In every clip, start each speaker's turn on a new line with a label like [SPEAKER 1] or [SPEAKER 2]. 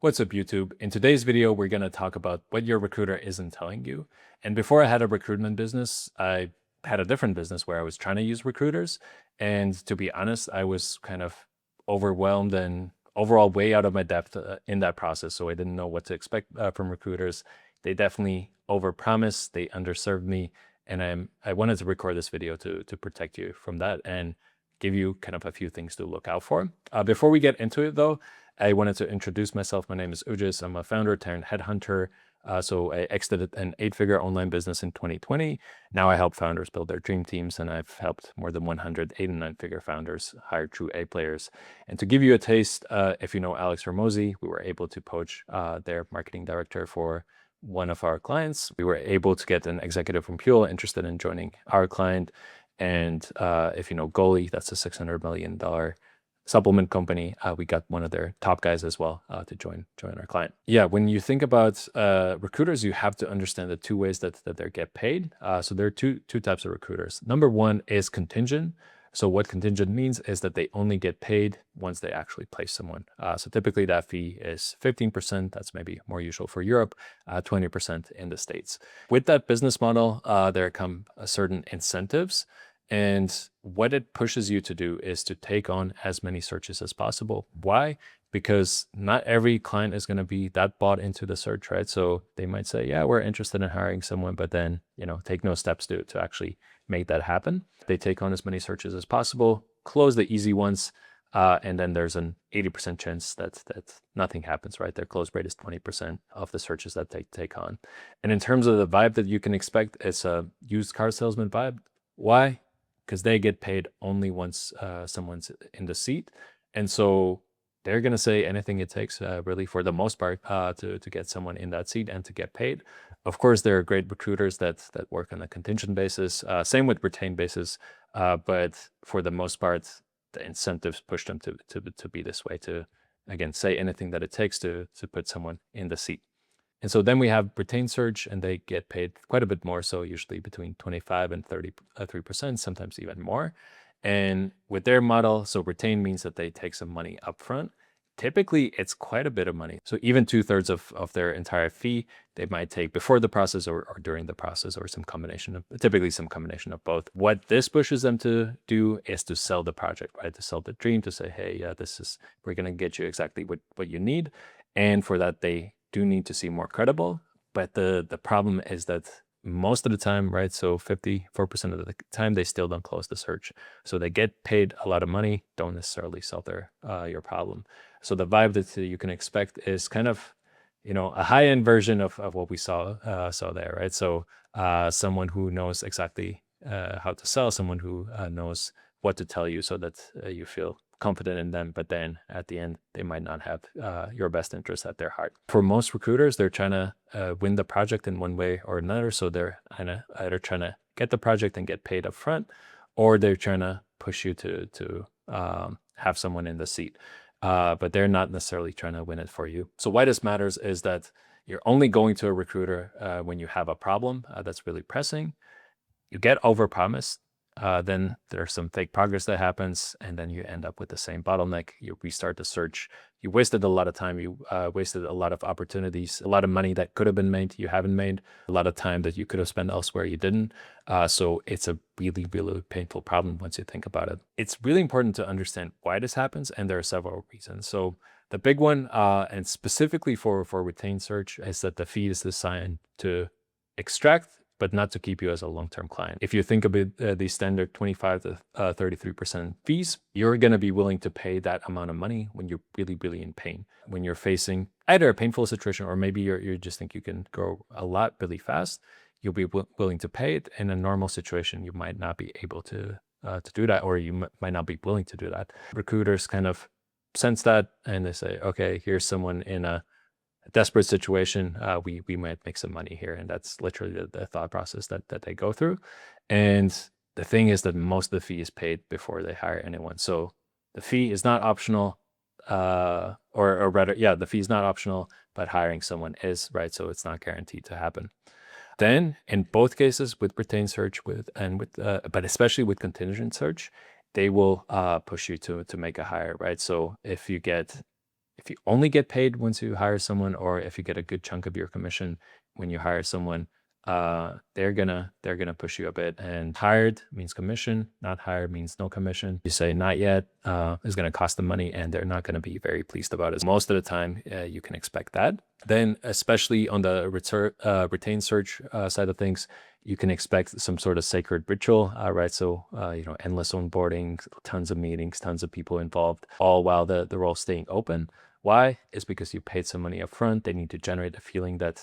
[SPEAKER 1] What's up, YouTube? In today's video, we're going to talk about what your recruiter isn't telling you. And before I had a recruitment business, I had a different business where I was trying to use recruiters. And to be honest, I was kind of overwhelmed and overall way out of my depth in that process. So I didn't know what to expect from recruiters. They definitely overpromised, they underserved me. And I wanted to record this video to protect you from that and give you kind of a few things to look out for. Before we get into it, though, I wanted to introduce myself. My name is Ugis. I'm a founder turned headhunter. So I exited an 8-figure online business in 2020. Now I help founders build their dream teams, and I've helped more than 100 8 and 9-figure founders hire true A players. And to give you a taste, if you know Alex Ramosi, we were able to poach their marketing director for one of our clients. We were able to get an executive from Pure interested in joining our client. And if you know Goalie, that's a $600 million supplement company. We got one of their top guys as well to join our client. Yeah, when you think about recruiters, you have to understand the two ways that they get paid. So there are two types of recruiters. Number one is contingent. So what contingent means is that they only get paid once they actually place someone. So typically that fee is 15%. That's maybe more usual for Europe, 20% in the States. With that business model, there come certain incentives. And what it pushes you to do is to take on as many searches as possible. Why? Because not every client is going to be that bought into the search, right? So they might say, yeah, we're interested in hiring someone, but then, take no steps to actually make that happen. They take on as many searches as possible, close the easy ones, and then there's an 80% chance that nothing happens, right? Their close rate is 20% of the searches that they take on. And in terms of the vibe that you can expect, it's a used car salesman vibe. Why? Because they get paid only once someone's in the seat. And so they're going to say anything it takes, really, for the most part, to get someone in that seat and to get paid. Of course, there are great recruiters that work on a contingent basis, same with retained basis. But for the most part, the incentives push them to be this way, to, again, say anything that it takes to put someone in the seat. And so then we have retained search, and they get paid quite a bit more. So usually between 25 and 33%, sometimes even more. And with their model, so retained means that they take some money upfront. Typically, it's quite a bit of money. So even 2/3 of their entire fee, they might take before the process or during the process, or typically some combination of both. What this pushes them to do is to sell the project, right? To sell the dream, to say, hey, yeah, we're going to get you exactly what you need. And for that, they do need to seem more credible. But the problem is that most of the time, right, so 54% of the time, they still don't close the search. So they get paid a lot of money, don't necessarily solve your problem. So the vibe that you can expect is kind of, a high-end version of what we saw there, right? So someone who knows exactly how to sell, someone who knows what to tell you so that you feel confident in them, but then at the end, they might not have your best interest at their heart. For most recruiters, they're trying to win the project in one way or another. So they're either trying to get the project and get paid up front, or they're trying to push you to have someone in the seat. But they're not necessarily trying to win it for you. So why this matters is that you're only going to a recruiter when you have a problem that's really pressing. You get overpromised. Then there's some fake progress that happens, and then you end up with the same bottleneck. You restart the search. You wasted a lot of time. You wasted a lot of opportunities, a lot of money that could have been made, you haven't made, a lot of time that you could have spent elsewhere, you didn't. So it's a really, really painful problem once you think about it. It's really important to understand why this happens, and there are several reasons. So the big one, and specifically for retained search, is that the fee is designed to extract, but not to keep you as a long-term client. If you think about the standard 25 to 33% fees, you're going to be willing to pay that amount of money when you're really, really in pain. When you're facing either a painful situation, or maybe you just think you can grow a lot really fast, you'll be willing to pay it. In a normal situation, you might not be able to do that, or you might not be willing to do that. Recruiters kind of sense that, and they say, okay, here's someone in a desperate situation, we might make some money here. And that's literally the thought process that they go through. And the thing is that most of the fee is paid before they hire anyone. So the fee is not optional, or rather, yeah, the fee is not optional, but hiring someone is, right? So it's not guaranteed to happen. Then in both cases, with retained search, but especially with contingent search, they will push you to make a hire, right? So if you get if you only get paid once you hire someone, or if you get a good chunk of your commission when you hire someone, they're gonna push you a bit. And hired means commission, not hired means no commission. You say not yet is gonna cost them money, and they're not gonna be very pleased about it. Most of the time, you can expect that. Then, especially on the retained search side of things, you can expect some sort of sacred ritual, right? So, endless onboarding, tons of meetings, tons of people involved, all while the role's staying open. Why? It's because you paid some money up front. They need to generate a feeling that,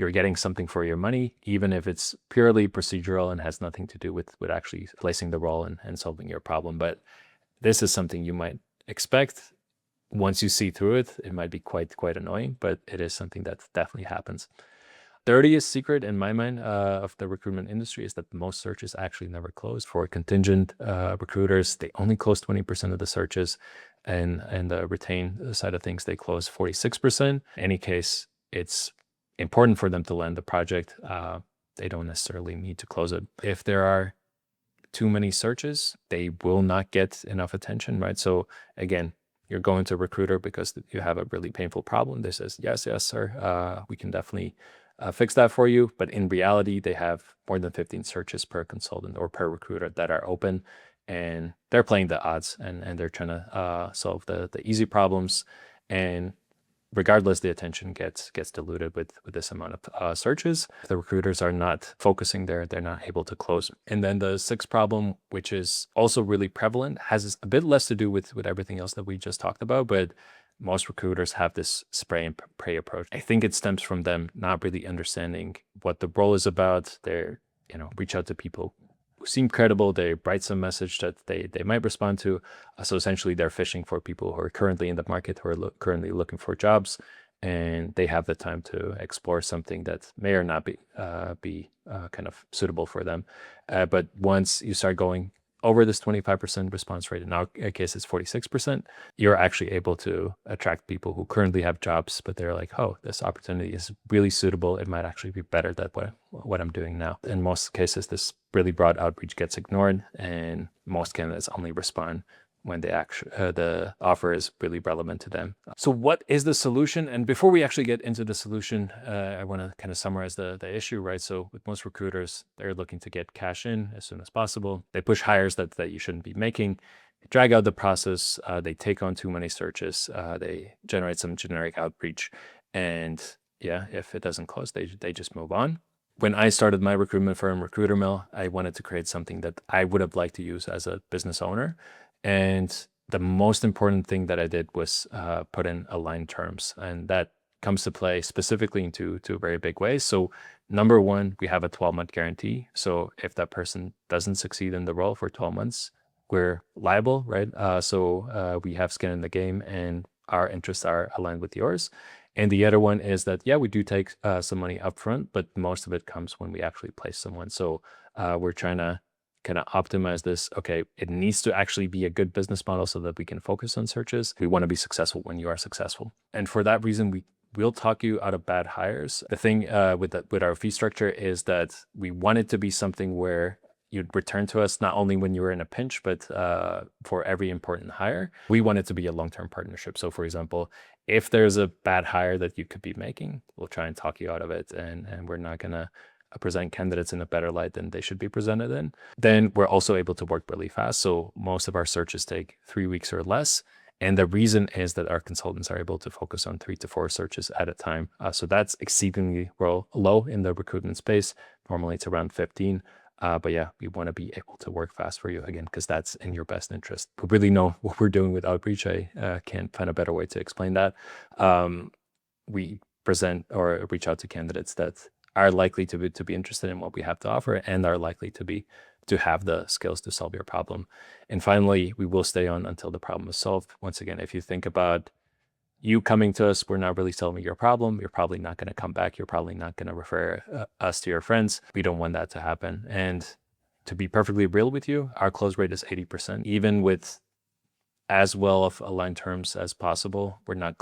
[SPEAKER 1] you're getting something for your money, even if it's purely procedural and has nothing to do with actually placing the role and solving your problem. But this is something you might expect. Once you see through it, it might be quite annoying, but it is something that definitely happens. Dirtiest secret in my mind of the recruitment industry is that most searches actually never close. For contingent recruiters, they only close 20% of the searches, and the retained side of things, they close 46%. In any case, it's important for them to land the project. They don't necessarily need to close it. If there are too many searches, they will not get enough attention, right? So again, you're going to a recruiter because you have a really painful problem. They says, yes, sir, we can definitely fix that for you. But in reality, they have more than 15 searches per consultant or per recruiter that are open, and they're playing the odds, and they're trying to solve the easy problems. And regardless, the attention gets diluted with this amount of searches. The recruiters are not focusing there, they're not able to close. And then the sixth problem, which is also really prevalent, has a bit less to do with everything else that we just talked about, but most recruiters have this spray and pray approach. I think it stems from them not really understanding what the role is about. They're, reach out to people who seem credible. They write some message that they might respond to. So essentially, they're fishing for people who are currently in the market, who are currently looking for jobs, and they have the time to explore something that may or not be kind of suitable for them. But once you start going over this 25% response rate, in our case it's 46%, you're actually able to attract people who currently have jobs, but they're like, oh, this opportunity is really suitable. It might actually be better than what I'm doing now. In most cases, this really broad outreach gets ignored, and most candidates only respond when the offer is really relevant to them. So what is the solution? And before we actually get into the solution, I want to kind of summarize the issue, right? So with most recruiters, they're looking to get cash in as soon as possible. They push hires that you shouldn't be making, they drag out the process, they take on too many searches, they generate some generic outreach, and if it doesn't close, they just move on. When I started my recruitment firm, Recruiter Mill, I wanted to create something that I would have liked to use as a business owner. And the most important thing that I did was put in aligned terms. And that comes to play specifically in two very big ways. So number one, we have a 12-month guarantee. So if that person doesn't succeed in the role for 12 months, we're liable, right? So we have skin in the game, and our interests are aligned with yours. And the other one is that, we do take some money upfront, but most of it comes when we actually place someone. So we're trying to kind of optimize this. Okay, it needs to actually be a good business model so that we can focus on searches. We want to be successful when you are successful. And for that reason, we'll talk you out of bad hires. The thing with our fee structure is that we want it to be something where you'd return to us not only when you were in a pinch, but for every important hire. We want it to be a long-term partnership. So for example, if there's a bad hire that you could be making, we'll try and talk you out of it. And we're not going to present candidates in a better light than they should be presented in. Then we're also able to work really fast. So most of our searches take 3 weeks or less. And the reason is that our consultants are able to focus on 3 to 4 searches at a time. So that's exceedingly low in the recruitment space. Normally it's around 15. But we want to be able to work fast for you, again, because that's in your best interest. We really know what we're doing with outreach. I can't find a better way to explain that. We present or reach out to candidates that are likely to be interested in what we have to offer, and are likely to have the skills to solve your problem. And finally, we will stay on until the problem is solved. Once again, if you think about you coming to us, we're not really solving your problem. You're probably not going to come back. You're probably not going to refer us to your friends. We don't want that to happen. And to be perfectly real with you, our close rate is 80%. Even with as well of aligned terms as possible, we're not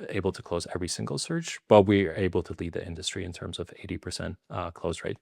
[SPEAKER 1] able to close every single search, but we are able to lead the industry in terms of 80% close rate.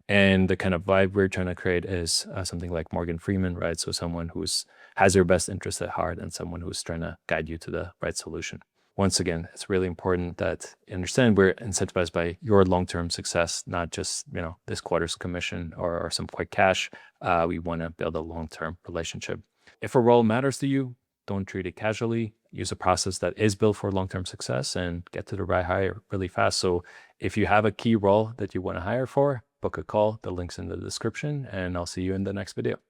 [SPEAKER 1] And the kind of vibe we're trying to create is something like Morgan Freeman, right? So someone who's has your best interest at heart and someone who's trying to guide you to the right solution. Once again, it's really important that you understand we're incentivized by your long-term success, not just, this quarter's commission or some quick cash. We want to build a long-term relationship. If a role matters to you, don't treat it casually. Use a process that is built for long-term success and get to the right hire really fast. So if you have a key role that you want to hire for, book a call. The link's in the description, and I'll see you in the next video.